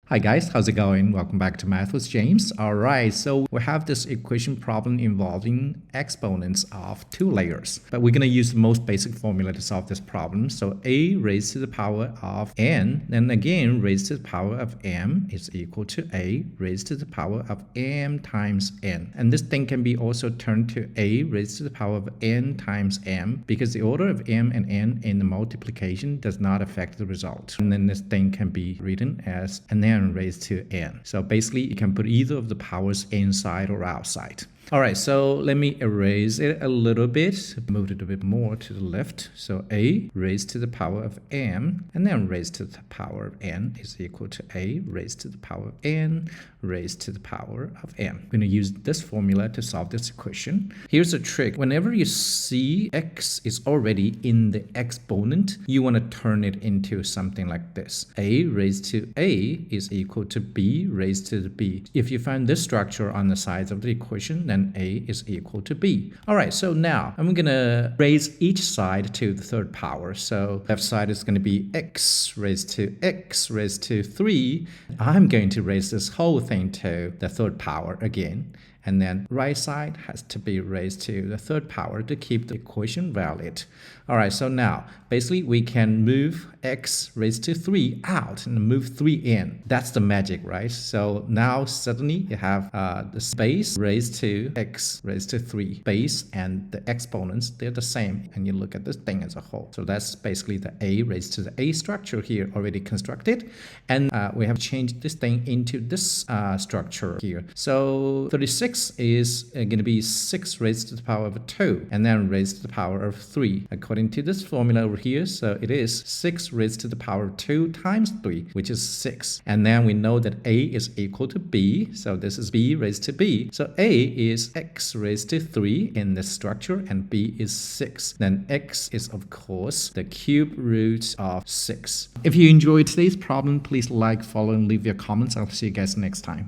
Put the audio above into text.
Hi guys, how's it going? Welcome back to Math with James. Alright, so we have this equation problem involving exponents of two layers. But we're going to use the most basic formula to solve this problem. So a raised to the power of n, then again raised to the power of m is equal to a raised to the power of m times n. And this thing can be also turned to a raised to the power of n times m because the order of m and n in the multiplication does not affect the result. And then this thing can be written as an n raised to n. So basically you can put either of the powers inside or outside. All right, so let me erase it a little bit, move it a bit more to the left. So a raised to the power of m and then raised to the power of n is equal to a raised to the power of n raised to the power of m. I'm going to use this formula to solve this equation. Here's a trick. Whenever you see x is already in the exponent, you want to turn it into something like this. A raised to a is equal to b raised to the b. If you find this structure on the sides of the equation, then a is equal to b. All right, so now I'm going to raise each side to the third power. So left side is going to be x raised to 3. I'm going to raise this whole thing to the third power again. And then right side has to be raised to the third power to keep the equation valid. All right, so now basically we can move x raised to 3 out and move 3 in. That's the magic, right? So now suddenly you have the base raised to x raised to 3. Base and the exponents, they're the same. And you look at this thing as a whole. So that's basically the a raised to the a structure here already constructed. And we have changed this thing into this structure here. So 36 is going to be 6 raised to the power of 2 and then raised to the power of 3 according to this formula over here. So it is 6 raised to the power of 2 times 3, which is 6. And then we know that a is equal to b, so this is b raised to b. So a is x raised to 3 in this structure and b is 6. Then x is of course the cube root of 6. If you enjoyed today's problem, please like, follow, and leave your comments. I'll see you guys next time.